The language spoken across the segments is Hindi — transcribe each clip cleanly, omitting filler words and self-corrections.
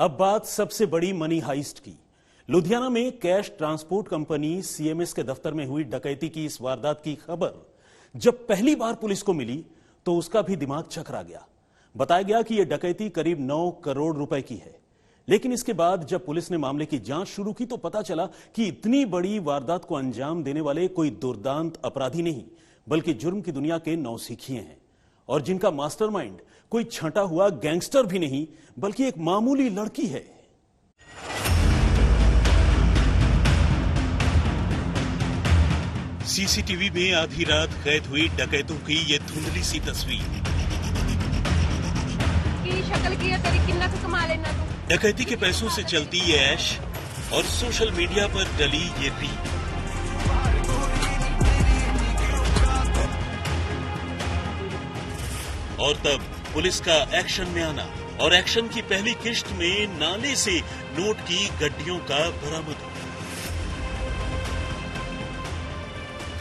अब बात सबसे बड़ी मनी हाइस्ट की। लुधियाना में कैश ट्रांसपोर्ट कंपनी सीएमएस के दफ्तर में हुई डकैती की इस वारदात की खबर जब पहली बार पुलिस को मिली तो उसका भी दिमाग चकरा गया। बताया गया कि यह डकैती करीब 9 करोड़ रुपए की है। लेकिन इसके बाद जब पुलिस ने मामले की जांच शुरू की तो पता चला कि इतनी बड़ी वारदात को अंजाम देने वाले कोई दुर्दांत अपराधी नहीं बल्कि जुर्म की दुनिया के नौसिखिए हैं, और जिनका मास्टरमाइंड कोई छंटा हुआ गैंगस्टर भी नहीं बल्कि एक मामूली लड़की है। सीसीटीवी में आधी रात कैद हुई डकैतों की ये धुंधली सी तस्वीर। की शक्ल की है तेरी, कितना से कमा लेना तू। डकैती के पैसों से चलती ये ऐश और सोशल मीडिया पर डली ये रील। और तब पुलिस का एक्शन में आना और एक्शन की पहली किश्त में नाले से नोट की गड्डियों का बरामद हुआ।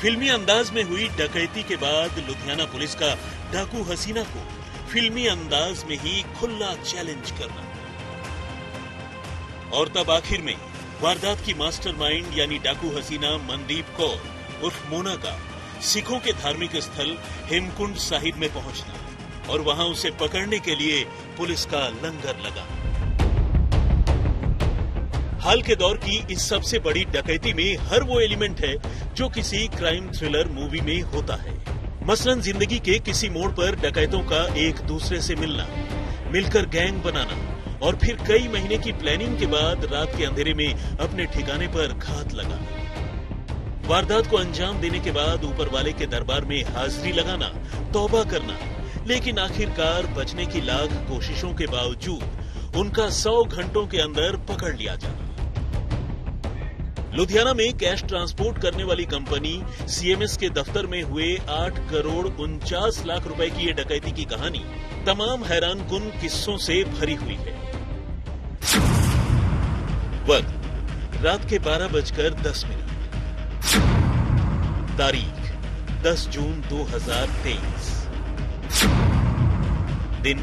फिल्मी अंदाज में हुई डकैती के बाद लुधियाना पुलिस का डाकू हसीना को फिल्मी अंदाज में ही खुला चैलेंज करना। और तब आखिर में वारदात की मास्टरमाइंड यानी डाकू हसीना मनदीप कौर उर्फ मोना का सिखों के धार्मिक स्थल हेमकुंड साहिब में पहुंचना और वहां उसे पकड़ने के लिए पुलिस का लंगर लगा। हाल के दौर की इस सबसे बड़ी डकैती में हर वो एलिमेंट है जो किसी क्राइम थ्रिलर मूवी में होता है। मसलन जिंदगी के किसी मोड़ पर डकैतों का एक दूसरे से मिलना, मिलकर गैंग बनाना और फिर कई महीने की प्लानिंग के बाद रात के अंधेरे में अपने ठिकाने पर घात लगाना। वारदात को अंजाम देने के बाद ऊपर वाले के दरबार में हाजिरी लगाना, तौबा करना, लेकिन आखिरकार बचने की लाख कोशिशों के बावजूद उनका 100 घंटों के अंदर पकड़ लिया जाना। लुधियाना में कैश ट्रांसपोर्ट करने वाली कंपनी सीएमएस के दफ्तर में हुए 8 करोड़ 49 लाख रुपए की ये डकैती की कहानी तमाम हैरानकुन किस्सों से भरी हुई है। वक्त रात के 12:10। तारीख 10 जून 2023। दिन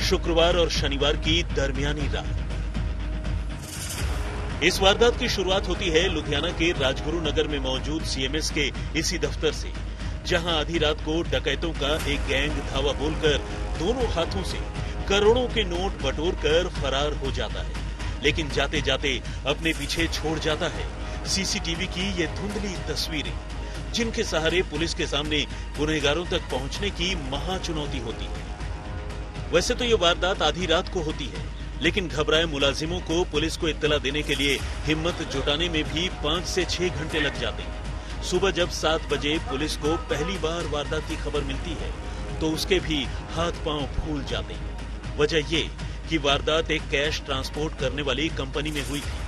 शुक्रवार और शनिवार की दरमियानी रात। इस वारदात की शुरुआत होती है लुधियाना के राजगुरु नगर में मौजूद सीएमएस के इसी दफ्तर से, जहां आधी रात को डकैतों का एक गैंग धावा बोलकर दोनों हाथों से करोड़ों के नोट बटोर कर फरार हो जाता है, लेकिन जाते जाते अपने पीछे छोड़ जाता है सीसीटीवी की ये धुंधली तस्वीरें, जिनके सहारे पुलिस के सामने गुनहगारों तक पहुंचने की महा चुनौती होती है। वैसे तो ये वारदात आधी रात को होती है, लेकिन घबराए मुलाजिमों को पुलिस को इत्तला देने के लिए हिम्मत जुटाने में भी 5 से 6 घंटे लग जाते हैं। सुबह जब 7 बजे पुलिस को पहली बार वारदात की खबर मिलती है तो उसके भी हाथ पांव फूल जाते हैं। वजह ये कि वारदात एक कैश ट्रांसपोर्ट करने वाली कंपनी में हुई थी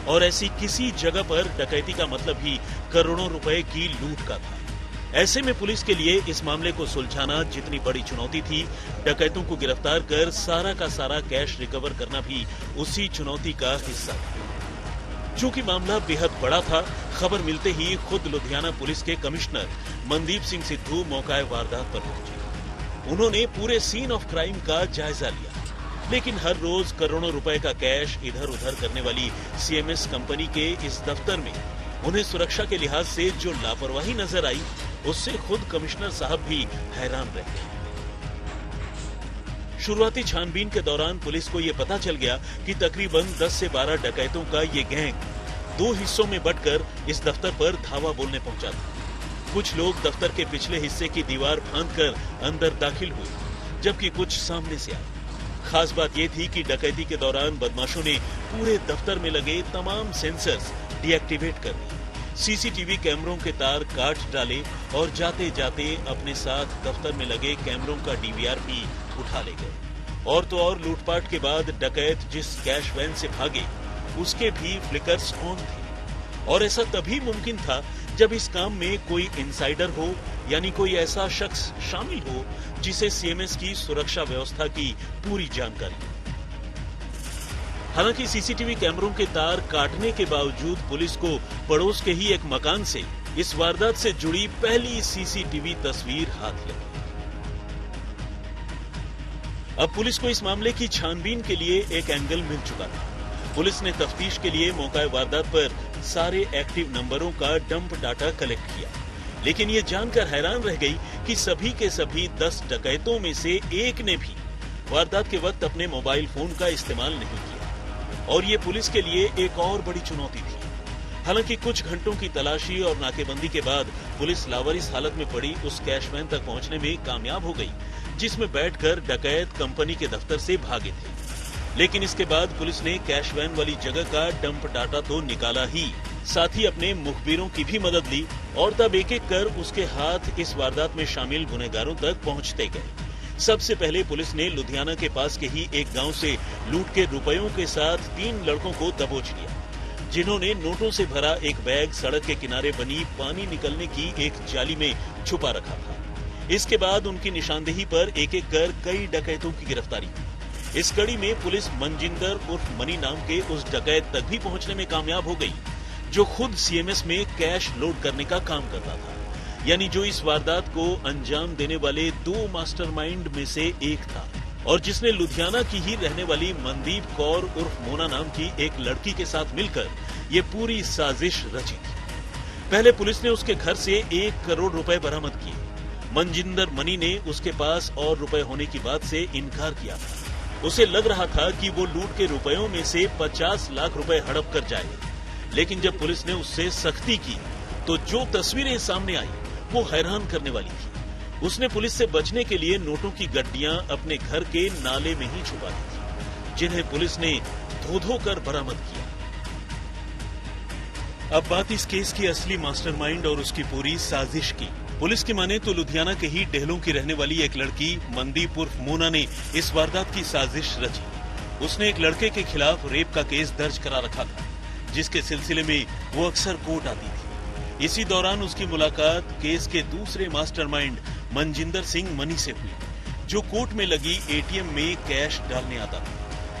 और ऐसी किसी जगह पर डकैती का मतलब ही करोड़ों रुपए की लूट का था। ऐसे में पुलिस के लिए इस मामले को सुलझाना जितनी बड़ी चुनौती थी, डकैतों को गिरफ्तार कर सारा का सारा कैश रिकवर करना भी उसी चुनौती का हिस्सा था। चूंकि मामला बेहद बड़ा था, खबर मिलते ही खुद लुधियाना पुलिस के कमिश्नर मनदीप सिंह सिद्धू मौका वारदात पर पहुंचे। उन्होंने पूरे सीन ऑफ क्राइम का जायजा लिया, लेकिन हर रोज करोड़ों रुपए का कैश इधर उधर करने वाली सीएमएस कंपनी के इस दफ्तर में उन्हें सुरक्षा के लिहाज से जो लापरवाही नजर आई, उससे खुद कमिश्नर साहब भी हैरान रह गए। शुरुआती छानबीन के दौरान पुलिस को यह पता चल गया कि तकरीबन 10 से 12 डकैतों का ये गैंग 2 हिस्सों में बंटकर इस दफ्तर पर धावा बोलने पहुंचा था। कुछ लोग दफ्तर के पिछले हिस्से की दीवार फांदकर अंदर दाखिल हुए, जबकि कुछ सामने से आए। खास बात यह थी कि डकैती के दौरान बदमाशों ने पूरे दफ्तर में लगे तमाम सेंसर्स डीएक्टिवेट कर दिए, सीसीटीवी कैमरों के तार काट डाले और जाते जाते अपने साथ दफ्तर में लगे कैमरों का डीवीआर भी उठा ले गए। और तो और लूटपाट के बाद डकैत जिस कैश वैन से भागे उसके भी फ्लिकर्स ऑन थे, और ऐसा तभी मुमकिन था जब इस काम में कोई इनसाइडर हो, यानी कोई ऐसा शख्स शामिल हो जिसे सीएमएस की सुरक्षा व्यवस्था की पूरी जानकारी हो। हालांकि सीसीटीवी कैमरों के तार काटने के बावजूद पुलिस को पड़ोस के ही एक मकान से इस वारदात से जुड़ी पहली सीसीटीवी तस्वीर हाथ लगी। अब पुलिस को इस मामले की छानबीन के लिए एक एंगल मिल चुका था। पुलिस ने तफ्तीश के लिए मौका वारदात पर सारे एक्टिव नंबरों का डंप डाटा कलेक्ट किया, लेकिन ये जानकर हैरान रह गई कि सभी के सभी 10 डकैतों में से एक ने भी वारदात के वक्त अपने मोबाइल फोन का इस्तेमाल नहीं किया। और ये पुलिस के लिए एक और बड़ी चुनौती थी। हालांकि कुछ घंटों की तलाशी और नाकेबंदी के बाद पुलिस लावारिस हालत में पड़ी उस कैश वैन तक पहुंचने में कामयाब हो गई, जिसमें बैठकर डकैत कंपनी के दफ्तर से भागे थे। लेकिन इसके बाद पुलिस ने कैश वैन वाली जगह का डंप डाटा तो निकाला ही, साथ ही अपने मुखबिरों की भी मदद ली और तब एक एक कर उसके हाथ इस वारदात में शामिल गुनहगारों तक पहुंचते गए। सबसे पहले पुलिस ने लुधियाना के पास के ही एक गांव से लूट के रुपयों के साथ 3 लड़कों को दबोच लिया, जिन्होंने नोटों से भरा एक बैग सड़क के किनारे बनी पानी निकलने की एक जाली में छुपा रखा था। इसके बाद उनकी निशानदेही पर एक एक कर कई डकैतों की गिरफ्तारी हुई। इस कड़ी में पुलिस मनजिंदर उर्फ मनी नाम के उस डकैत तक भी पहुंचने में कामयाब हो गई, जो खुद सीएमएस में कैश लोड करने का काम करता था, यानी जो इस वारदात को अंजाम देने वाले 2 मास्टरमाइंड में से एक था और जिसने लुधियाना की ही रहने वाली मनदीप कौर उर्फ मोना नाम की एक लड़की के साथ मिलकर ये पूरी साजिश रची थी। पहले पुलिस ने उसके घर से 1 करोड़ रुपए बरामद किए। मनजिंदर मनी ने उसके पास और रुपए होने की बात से इनकार किया था। उसे लग रहा था कि वो लूट के रुपयों में से 50 लाख रुपए हड़प कर जाए, लेकिन जब पुलिस ने उससे सख्ती की तो जो तस्वीरें सामने आई वो हैरान करने वाली थी। उसने पुलिस से बचने के लिए नोटों की गड्डियां अपने घर के नाले में ही छुपा दी थी, जिन्हें पुलिस ने धो-धो कर बरामद किया। अब बात इस केस की असली मास्टरमाइंड और उसकी पूरी साजिश की। पुलिस की माने तो लुधियाना के ही डेहलों की रहने वाली एक लड़की मनदीप उर्फ मोना ने इस वारदात की साजिश रची। उसने एक लड़के के खिलाफ रेप का केस दर्ज करा रखा था, जिसके सिलसिले में वो अक्सर कोर्ट आती थी। इसी दौरान उसकी मुलाकात केस के दूसरे मास्टरमाइंड मनजिंदर सिंह मनी से हुई, जो कोर्ट में लगी एटीएम में कैश डालने आता था।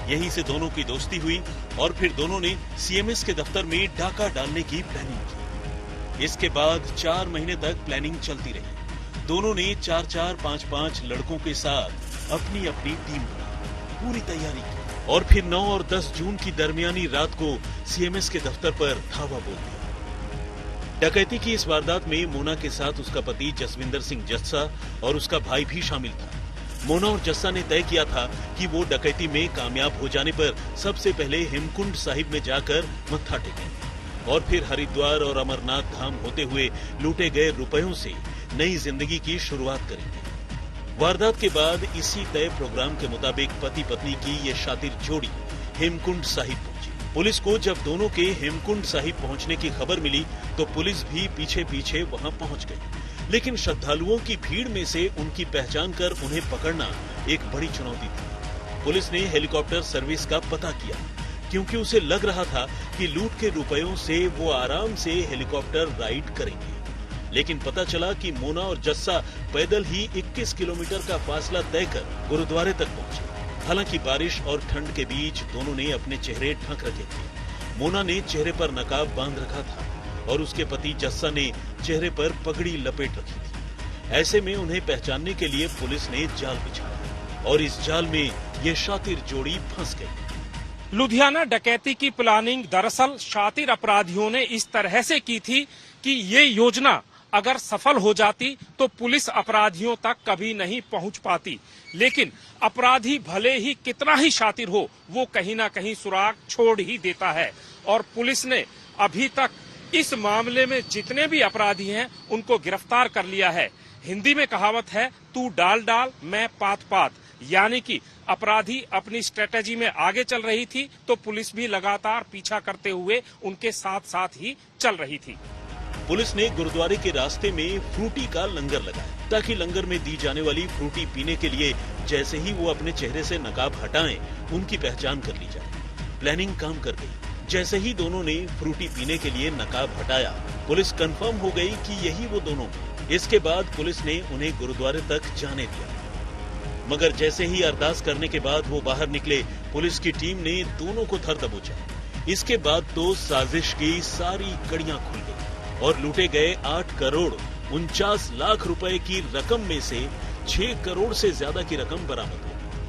यहीं से दोनों की दोस्ती हुई और फिर दोनों ने सीएमएस के दफ्तर में डाका डालने की प्लानिंग की। इसके बाद 4 महीने तक प्लानिंग चलती रही। दोनों ने 4-4, 5-5 लड़कों के साथ अपनी अपनी टीम बनाई, पूरी तैयारी की और फिर 9 और 10 जून की दरमियानी रात को सीएमएस के दफ्तर पर धावा बोल दिया। डकैती की इस वारदात में मोना के साथ उसका पति जसविंदर सिंह जस्सा और उसका भाई भी शामिल था। मोना और जस्सा ने तय किया था कि वो डकैती में कामयाब हो जाने पर सबसे पहले हेमकुंड साहिब में जाकर मत्था टेकेंगे और फिर हरिद्वार और अमरनाथ धाम होते हुए लूटे गए रुपयों से नई जिंदगी की शुरुआत करेंगे। वारदात के बाद इसी तय प्रोग्राम के मुताबिक पति पत्नी की ये शातिर जोड़ी हेमकुंड साहिब पहुंची। पुलिस को जब दोनों के हेमकुंड साहिब पहुंचने की खबर मिली तो पुलिस भी पीछे पीछे वहां पहुंच गई, लेकिन श्रद्धालुओं की भीड़ में से उनकी पहचान कर उन्हें पकड़ना एक बड़ी चुनौती थी। पुलिस ने हेलीकॉप्टर सर्विस का पता किया, क्योंकि उसे लग रहा था कि लूट के रुपयों से वो आराम से हेलीकॉप्टर राइड करेंगे। लेकिन पता चला कि मोना और जस्सा पैदल ही 21 किलोमीटर का फासला तय कर गुरुद्वारे तक पहुंचे। हालांकि बारिश और ठंड के बीच दोनों ने अपने चेहरे ढक रखे थे। मोना ने चेहरे पर नकाब बांध रखा था और उसके पति जस्सा ने चेहरे पर पगड़ी लपेट रखी थी। ऐसे में उन्हें पहचानने के लिए पुलिस ने जाल बिछाया और इस जाल में ये शातिर जोड़ी फंस गई। लुधियाना डकैती की प्लानिंग दरअसल शातिर अपराधियों ने इस तरह से की थी कि ये योजना अगर सफल हो जाती तो पुलिस अपराधियों तक कभी नहीं पहुंच पाती, लेकिन अपराधी भले ही कितना ही शातिर हो वो कहीं ना कहीं सुराग छोड़ ही देता है। और पुलिस ने अभी तक इस मामले में जितने भी अपराधी हैं उनको गिरफ्तार कर लिया है। हिंदी में कहावत है, तू डाल डाल मैं पात पात, यानी कि अपराधी अपनी स्ट्रेटेजी में आगे चल रही थी तो पुलिस भी लगातार पीछा करते हुए उनके साथ साथ ही चल रही थी। पुलिस ने गुरुद्वारे के रास्ते में फ्रूटी का लंगर लगाया ताकि लंगर में दी जाने वाली फ्रूटी पीने के लिए जैसे ही वो अपने चेहरे से नकाब हटाएं, उनकी पहचान कर ली जाए। प्लानिंग काम कर गई। जैसे ही दोनों ने फ्रूटी पीने के लिए नकाब हटाया, पुलिस कंफर्म हो गई कि यही वो दोनों हैं। इसके बाद पुलिस ने उन्हें गुरुद्वारे तक जाने दिया, मगर जैसे ही अरदास करने के बाद वो बाहर निकले, पुलिस की टीम ने दोनों को धर दबोचा। इसके बाद तो साजिश की सारी कड़ियां खुल गई और लूटे गए 8 करोड़ 49 लाख रुपए की रकम में से 6 करोड़ से ज्यादा की रकम बरामद हुई।